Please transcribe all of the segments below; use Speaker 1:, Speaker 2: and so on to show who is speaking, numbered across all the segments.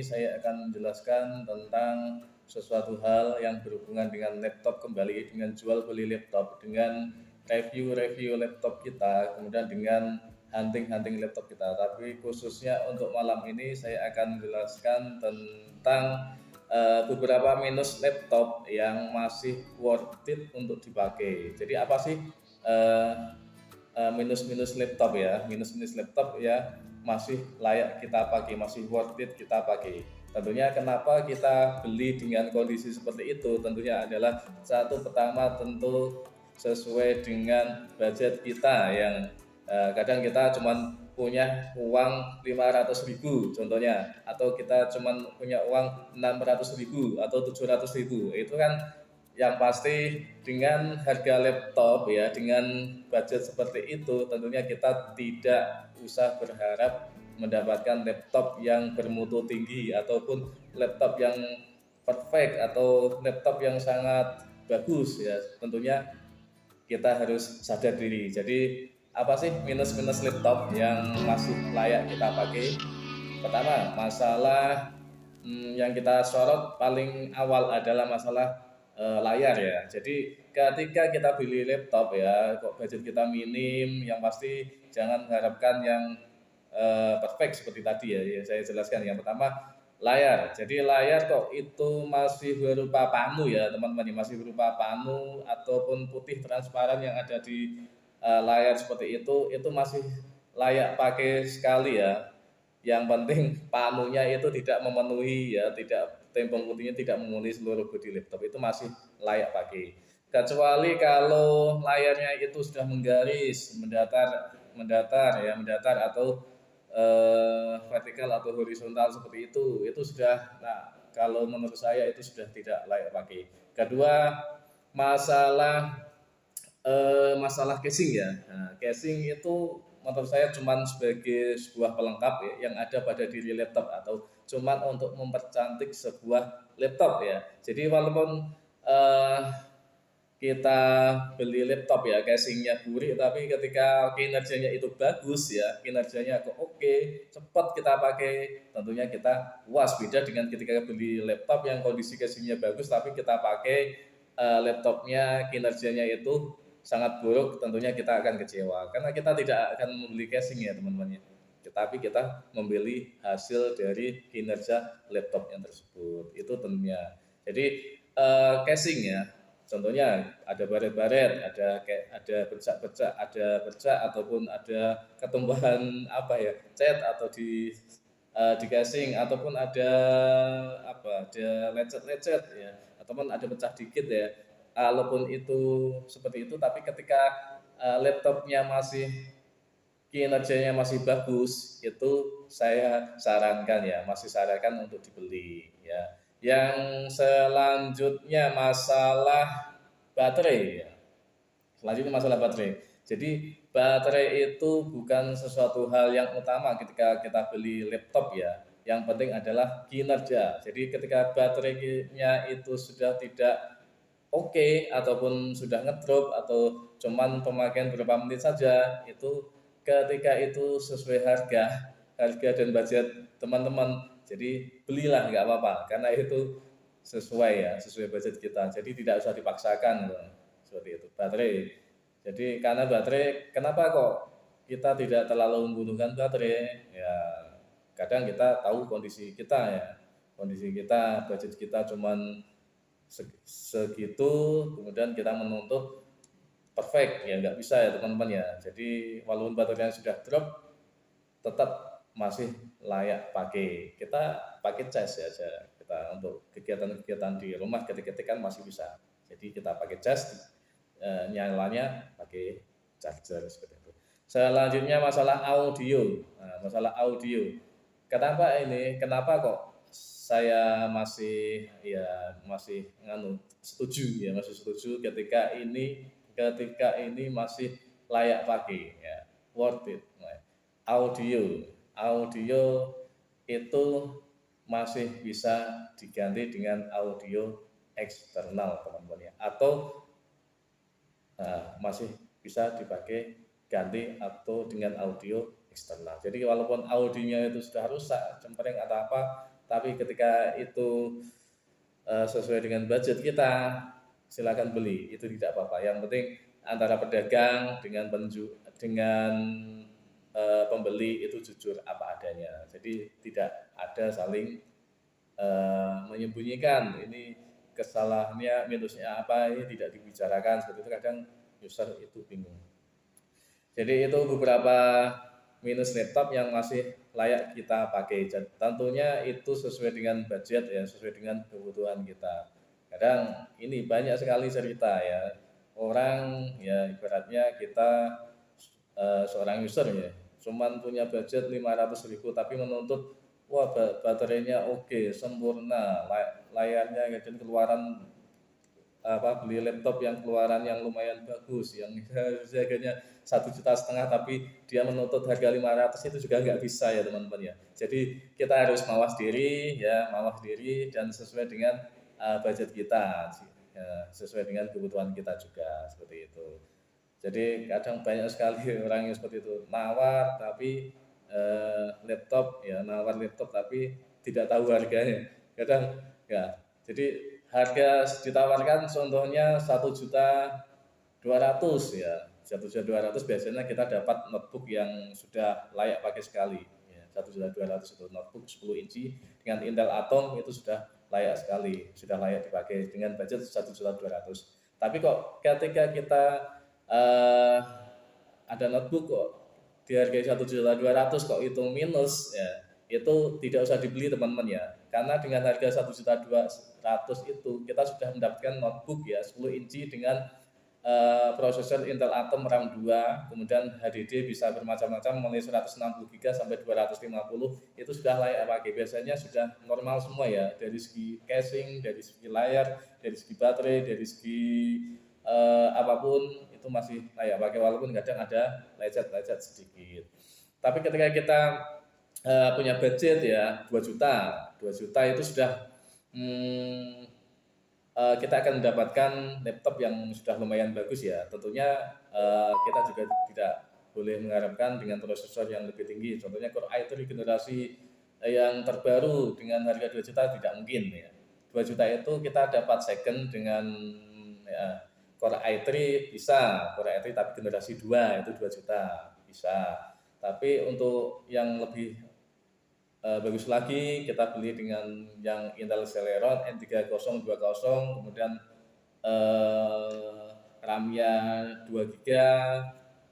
Speaker 1: ini saya akan menjelaskan tentang sesuatu hal yang berhubungan dengan laptop kembali, dengan jual beli laptop, dengan review-review laptop kita, kemudian dengan hunting-hunting laptop kita. Tapi khususnya untuk malam ini saya akan menjelaskan tentang beberapa minus laptop yang masih worth it untuk dipakai. Jadi apa sih uh, minus-minus laptop ya, minus-minus laptop ya masih layak kita pakai, masih worth it kita pakai. Tentunya kenapa kita beli dengan kondisi seperti itu, tentunya adalah satu, pertama tentu sesuai dengan budget kita yang kadang kita cuman punya uang 500.000 contohnya, atau kita cuman punya uang 600.000 atau 700.000, itu kan yang pasti dengan harga laptop ya, dengan budget seperti itu tentunya kita tidak usah berharap mendapatkan laptop yang bermutu tinggi ataupun laptop yang perfect atau laptop yang sangat bagus ya. Tentunya kita harus sadar diri. Jadi apa sih minus-minus laptop yang masih layak kita pakai? Pertama, masalah yang kita sorot paling awal adalah masalah layar ya. Jadi ketika kita beli laptop ya, kok budget kita minim, yang pasti jangan mengharapkan yang perfect seperti tadi ya, yang saya jelaskan. Yang pertama layar. Jadi layar kok itu masih berupa panu ya teman-teman, masih berupa panu ataupun putih transparan yang ada di layar seperti itu masih layak pakai sekali ya. Yang penting panunya itu tidak memenuhi ya, tidak, tempong putihnya tidak memenuhi seluruh bodi laptop, itu masih layak pakai. Kecuali kalau layarnya itu sudah menggaris, mendatar atau vertikal atau horizontal seperti itu sudah, nah kalau menurut saya itu sudah tidak layak pakai. Kedua, masalah masalah casing ya. Nah, casing itu menurut saya cuma sebagai sebuah pelengkap ya, yang ada pada diri laptop atau cuma untuk mempercantik sebuah laptop ya. Jadi walaupun kita beli laptop ya casingnya burik, tapi ketika kinerjanya itu bagus ya, kinerjanya kok oke, cepat kita pakai, tentunya kita puas. Beda dengan ketika beli laptop yang kondisi casingnya bagus tapi kita pakai laptopnya kinerjanya itu sangat buruk, tentunya kita akan kecewa karena kita tidak akan membeli casing ya teman-teman ya, tetapi kita membeli hasil dari kinerja laptop yang tersebut itu tentunya. Jadi casing ya, contohnya ada baret-baret, ada bercak-bercak, ada bercak ataupun ada ketumbuhan apa ya, cat atau di casing, ataupun ada apa, ada lecet-lecet ya, ataupun ada pecah dikit ya. Walaupun itu seperti itu, tapi ketika laptopnya masih kinerjanya masih bagus, itu saya sarankan ya, masih sarankan untuk dibeli ya. Yang selanjutnya masalah baterai ya. Selanjutnya masalah baterai. Jadi baterai itu bukan sesuatu hal yang utama ketika kita beli laptop ya. Yang penting adalah kinerja. Jadi ketika baterainya itu sudah tidak oke, ataupun sudah ngedrop atau cuman pemakaian beberapa menit saja, itu ketika itu sesuai harga dan budget teman-teman, jadi belilah nggak apa-apa karena itu sesuai ya, sesuai budget kita, jadi tidak usah dipaksakan loh. Seperti itu baterai. Jadi karena baterai, kenapa kok kita tidak terlalu membutuhkan baterai ya, kadang kita tahu kondisi kita ya, kondisi kita, budget kita cuman segitu, kemudian kita menuntut perfect ya, nggak bisa ya teman-teman ya. Jadi walaupun baterainya sudah drop, tetap masih layak pakai. Kita pakai cas ya aja, kita untuk kegiatan-kegiatan di rumah ketik-ketik kan masih bisa. Jadi kita pakai cas, nyalanya pakai charger seperti itu. Selanjutnya masalah audio. Nah, masalah audio. Kenapa kok saya masih masih setuju ketika ini masih layak pakai ya, worth it. Nah, audio itu masih bisa diganti dengan audio eksternal teman-teman ya, atau masih bisa dipakai ganti atau dengan audio eksternal. Jadi walaupun audionya itu sudah rusak, cempreng atau apa, tapi ketika itu sesuai dengan budget kita, silakan beli, itu tidak apa-apa. Yang penting antara pedagang dengan pembeli itu jujur apa adanya. Jadi tidak ada saling menyembunyikan ini kesalahannya, minusnya apa, ini tidak dibicarakan. Seperti itu kadang user itu bingung. Jadi itu beberapa minus laptop yang masih layak kita pakai. Tentunya itu sesuai dengan budget ya, sesuai dengan kebutuhan kita. Kadang ini banyak sekali cerita ya, orang ya ibaratnya kita seorang user ya, cuman punya budget 500.000 tapi menuntut wah baterainya oke, sempurna, layarnya dan keluaran beli laptop yang keluaran yang lumayan bagus, yang harganya 1,5 juta, tapi dia menuntut harga 500, itu juga nggak bisa ya teman-teman ya. Jadi kita harus mawas diri ya, dan sesuai dengan budget kita ya, sesuai dengan kebutuhan kita juga, seperti itu. Jadi kadang banyak sekali orang yang seperti itu nawar tapi nawar laptop tapi tidak tahu harganya. Kadang ya, jadi harga ditawarkan contohnya 1.200.000 ya, 1.200.000 biasanya kita dapat notebook yang sudah layak pakai sekali ya, 1.200.000 itu notebook 10 inci dengan Intel Atom itu sudah layak sekali, sudah layak dipakai dengan budget 1.200.000. Tapi kok ketika kita ada notebook kok dihargai 1.200.000 kok itu minus ya, itu tidak usah dibeli teman-teman ya, karena dengan harga 1.200.000 itu kita sudah mendapatkan notebook ya 10 inci dengan prosesor Intel Atom RAM 2, kemudian HDD bisa bermacam-macam mulai 160GB sampai 250, itu sudah layak pakai. Biasanya sudah normal semua ya, dari segi casing, dari segi layar, dari segi baterai, dari segi apapun itu masih layak pakai, walaupun kadang ada lecet-lecet sedikit. Tapi ketika kita punya budget ya 2 juta itu sudah kita akan mendapatkan laptop yang sudah lumayan bagus ya. Tentunya kita juga tidak boleh mengharapkan dengan prosesor yang lebih tinggi. Contohnya Core i3 generasi yang terbaru dengan harga 2 juta tidak mungkin ya. 2 juta itu kita dapat second dengan ya, Core i3 bisa, Core i3 tapi generasi 2 itu 2 juta bisa. Tapi untuk yang lebih bagus lagi kita beli dengan yang Intel Celeron N3020, kemudian RAM-nya 2GB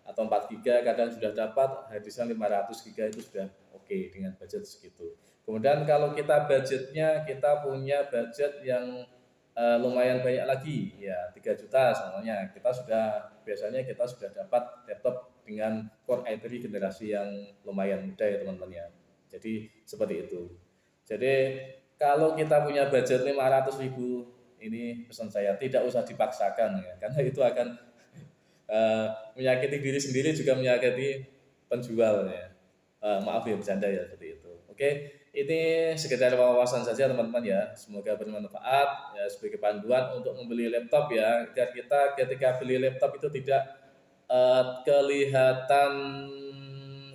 Speaker 1: atau 4GB, kadang sudah dapat harddisknya 500GB, itu sudah oke dengan budget segitu. Kemudian kalau kita budgetnya, kita punya budget yang lumayan banyak lagi ya 3 juta semuanya, biasanya kita sudah dapat laptop dengan Core i3 generasi yang lumayan muda ya teman-teman ya. Jadi seperti itu. Jadi kalau kita punya budget 500.000, ini pesan saya tidak usah dipaksakan ya, karena itu akan menyakiti diri sendiri juga menyakiti penjual ya. Maaf ya bercanda ya seperti itu. Oke, ini sekedar wawasan saja teman-teman ya. Semoga bermanfaat ya, sebagai panduan untuk membeli laptop ya, agar kita ketika beli laptop itu tidak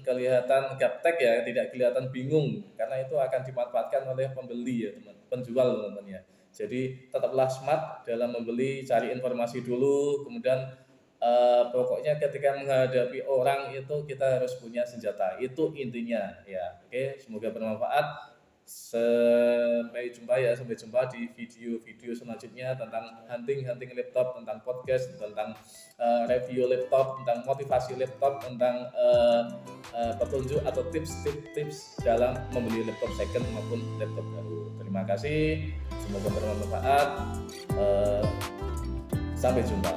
Speaker 1: kelihatan gaptek ya, tidak kelihatan bingung, karena itu akan dimanfaatkan oleh pembeli ya penjual teman-teman ya. Jadi tetaplah smart dalam membeli, cari informasi dulu, kemudian pokoknya ketika menghadapi orang itu kita harus punya senjata, itu intinya ya. Oke, semoga bermanfaat. Sampai jumpa di video-video selanjutnya tentang hunting laptop, tentang podcast, tentang review laptop, tentang motivasi laptop, tentang petunjuk atau tips dalam membeli laptop second maupun laptop baru. Terima kasih, semoga bermanfaat. Sampai jumpa.